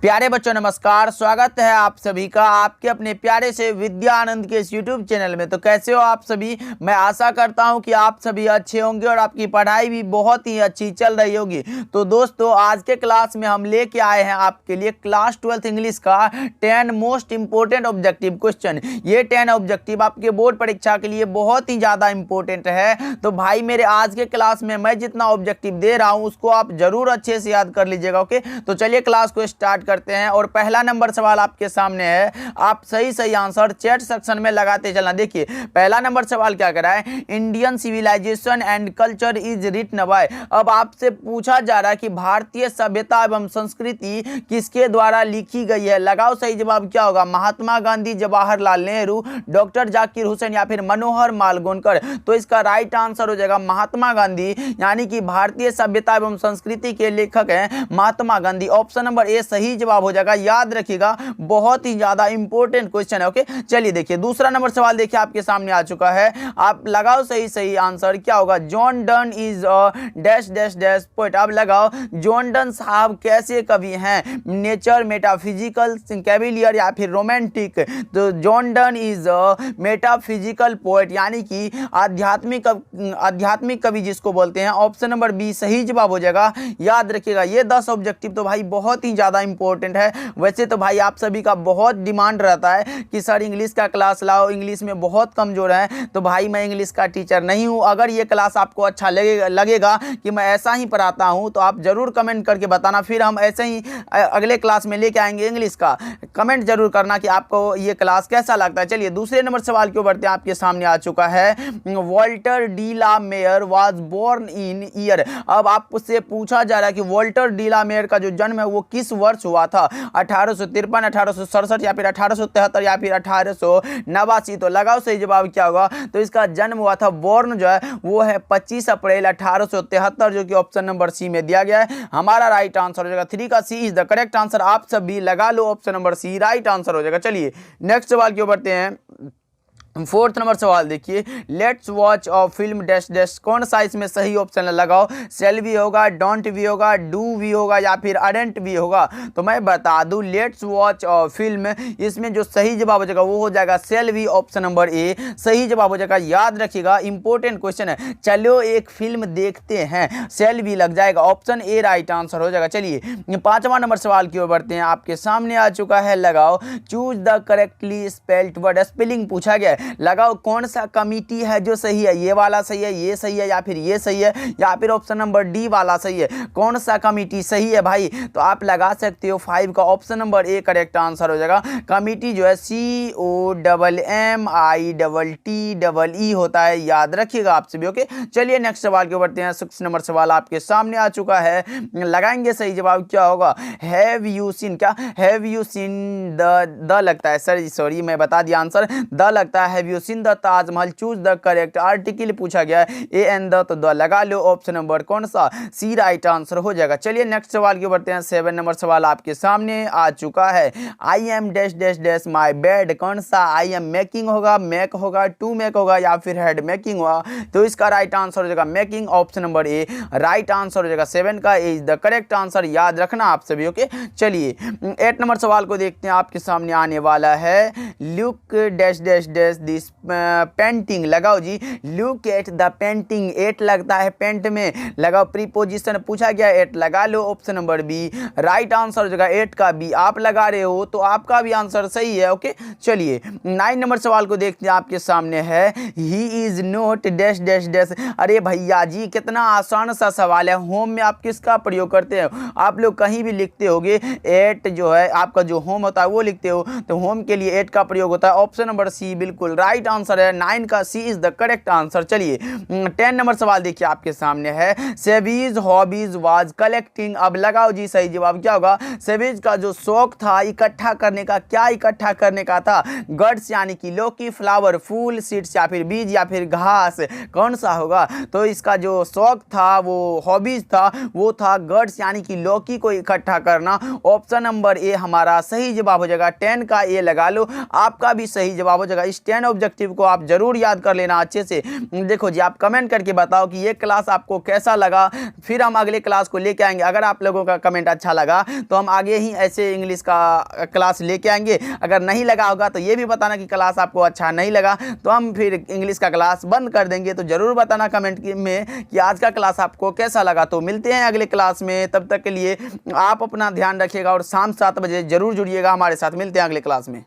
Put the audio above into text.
प्यारे बच्चों नमस्कार, स्वागत है आप सभी का आपके अपने प्यारे से विद्या आनंद के इस यूट्यूब चैनल में। तो कैसे हो आप सभी? मैं आशा करता हूं कि आप सभी अच्छे होंगे और आपकी पढ़ाई भी बहुत ही अच्छी चल रही होगी। तो दोस्तों, आज के क्लास में हम लेके आए हैं आपके लिए क्लास 12th इंग्लिश का 10 मोस्ट इंपोर्टेंट ऑब्जेक्टिव क्वेश्चन। ये 10 ऑब्जेक्टिव आपके बोर्ड परीक्षा के लिए बहुत ही ज़्यादा इंपॉर्टेंट है। तो भाई मेरे आज के क्लास में मैं जितना ऑब्जेक्टिव दे रहा हूँ उसको आप जरूर अच्छे से याद कर लीजिएगा। ओके, तो चलिए क्लास को स्टार्ट करते हैं। और पहला नंबर सवाल आपके सामने है, आप सही आंसर चैट सेक्शन में लगाते चलना। देखिए पहला नंबर सवाल क्या कह रहा है, Indian civilisation and culture is written by. अब आपसे पूछा जा रहा है कि भारतीय सभ्यता एवं संस्कृति किसके द्वारा लिखी गई है। लगाओ सही जवाब क्या होगा, महात्मा गांधी, जवाहरलाल नेहरू, डॉक्टर जाकिर हुसैन या फिर मनोहर मालगोनकर। तो इसका राइट आंसर हो जाएगा महात्मा गांधी, यानी कि भारतीय सभ्यता एवं संस्कृति के लेखक हैं Mahatma Gandhi. Option number A सही जवाब हो जाएगा। याद रखिएगा, बहुत ही ज्यादा इंपॉर्टेंट क्वेश्चन है। ओके, चलिए देखिए दूसरा नंबर सवाल देखिए आपके सामने आ चुका है। आप लगाओ सही आंसर क्या होगा, John Donne is dash dash dash poet. अब लगाओ जॉन डन साहब कैसे कवि हैं, नेचर, मेटाफिजिकल, कैविलियर या फिर रोमांटिक। तो John Donne is metaphysical poet, यानी कि आध्यात्मिक कवि जिसको बोलते हैं। ऑप्शन नंबर बी सही जवाब हो जाएगा। याद रखिएगा ये 10 ऑब्जेक्टिव तो भाई बहुत ही ज्यादा इंपॉर्टेंट है। वैसे तो भाई आप सभी का बहुत डिमांड रहता है कि सर इंग्लिश का क्लास लाओ, इंग्लिश में बहुत कमजोर है। तो भाई मैं इंग्लिश का टीचर नहीं हूं। अगर ये क्लास आपको अच्छा लगेगा कि मैं ऐसा ही पढ़ाता हूं तो आप जरूर कमेंट करके बताना, फिर हम ऐसे ही अगले क्लास में लेके आएंगे इंग्लिश का। कमेंट जरूर करना कि आपको ये क्लास कैसा लगता है। चलिए दूसरे नंबर सवाल क्यों बढ़ते हैं, आपके सामने आ चुका है, Walter de la Mare was born in year. अब आपसे पूछा जा रहा है कि वॉल्टर डी ला मेयर का जो जन्म है वो किस वर्ष हुआ था, 1853, 1867 या फिर 1873 या फिर 1889। तो लगाओ सही जवाब क्या होगा। तो इसका जन्म हुआ था, बोर्न जो है वो है 25 अप्रैल 1873, जो कि ऑप्शन नंबर सी में दिया गया है। हमारा राइट आंसर हो जाएगा 3 का C is the correct answer. आप सभी लगा लो, option number C right answer हो जाएगा। चलिए नेक्स्ट सवाल क्यों बढ़ते हैं। फोर्थ नंबर सवाल देखिए, let's watch a film dash dash. कौन सा इसमें सही ऑप्शन है, लगाओ सेल भी होगा, डोंट भी होगा, डू भी होगा या फिर अडेंट भी होगा। तो मैं बता दूं लेट्स वॉच अ फिल्म, इसमें जो सही जवाब हो जाएगा वो हो जाएगा सेल भी। ऑप्शन नंबर ए सही जवाब हो जाएगा। याद रखिएगा इंपॉर्टेंट क्वेश्चन है, चलो एक फिल्म देखते हैं, सेल भी लग जाएगा। ऑप्शन ए राइट आंसर हो जाएगा। चलिए पांचवा नंबर सवाल की ओर बढ़ते हैं, आपके सामने आ चुका है, लगाओ choose the correctly spelled word. Spelling पूछा गया, लगाओ कौन सा कमिटी है जो सही है, ये वाला सही है, ये सही है या फिर ये सही है या फिर ऑप्शन नंबर डी वाला सही है। कौन सा कमिटी सही है भाई, तो आप लगा सकते हो 5 का option number A correct answer हो जाएगा। कमिटी जो है COMMITTEE होता है, याद रखिएगा आप सभी। ओके, चलिए नेक्स्ट सवाल के बढ़ते हैं। 6 नंबर सवाल आपके सामने आ चुका है, लगाएंगे सही जवाब क्या होगा, हैव यू सीन। क्या हैव यू सीन द लगता है, सॉरी मैं बता दिया आंसर, द लगता है। Have you seen the Taj Mahal, choose the correct article पूछा गया है, ए एन द, तो द लगा लो। ऑप्शन नंबर कौन सा, सी राइट आंसर हो जाएगा। चलिए नेक्स्ट सवाल की बढ़ते हैं। 7 नंबर सवाल आपके सामने आ चुका है, I am dash dash dash my bed. कौन सा, आई एम मेकिंग होगा, मेक होगा, टू मेक होगा या फिर हेड मेकिंग होगा। तो इसका राइट आंसर हो जाएगा making. Option number A right answer हो जाएगा। 7 का इज द करेक्ट आंसर, याद रखना आप सभी। ओके, चलिए 8 नंबर सवाल को देखते हैं, आपके सामने आने वाला है, look dash dash dash this painting. लगाओ जी look at the painting, at लगता है पेंट में, लगाओ प्रीपोजिशन पूछा गया, एट लगा लो। Option number B right answer हो जाएगा। 8 का बी आप लगा रहे हो तो आपका भी आंसर सही है। ओके, चलिए 9 नंबर सवाल को देखते हैं, आपके सामने है, he is not dash dash dash. अरे भैया जी कितना आसान सा सवाल है। होम में आप किसका प्रयोग करते हो, आप लोग कहीं भी लिखते होगे, एट जो है आपका जो होम होता है वो लिखते हो, तो होम के लिए एट का प्रयोग होता है। ऑप्शन नंबर सी बिल्कुल राइट आंसर है। 9 का C is the correct answer. चलिए 10 नंबर सवाल देखिए आपके सामने है, सेवीज हॉबीज वाज कलेक्टिंग। अब लगाओ जी सही जवाब क्या होगा। सेवीज का जो शौक था इकट्ठा करने का, क्या इकट्ठा करने का था, गड्स यानी कि लौकी, फ्लावर फूल, सीड्स या फिर बीज या फिर घास, कौन सा होगा। तो इसका जो शौक था वो हॉबीज था, वो था गड्स यानी कि लौकी को इकट्ठा करना। ऑप्शन नंबर ए हमारा सही जवाब हो जाएगा। 10 का ए लगा लो, आपका भी सही जवाब हो जाएगा। इस 10 डिजाइन ऑब्जेक्टिव को आप जरूर याद कर लेना अच्छे से। देखो जी, आप कमेंट करके बताओ कि ये क्लास आपको कैसा लगा, फिर हम अगले क्लास को लेके आएंगे। अगर आप लोगों का कमेंट अच्छा लगा तो हम आगे ही ऐसे इंग्लिश का क्लास लेके आएंगे। अगर नहीं लगा होगा तो ये भी बताना कि क्लास आपको अच्छा नहीं लगा, तो हम फिर इंग्लिश का क्लास बंद कर देंगे। तो जरूर बताना कमेंट में कि आज का क्लास आपको कैसा लगा। तो मिलते हैं अगले क्लास में, तब तक के लिए आप अपना ध्यान रखिएगा और शाम 7 बजे जरूर जुड़िएगा हमारे साथ। मिलते हैं अगले क्लास में।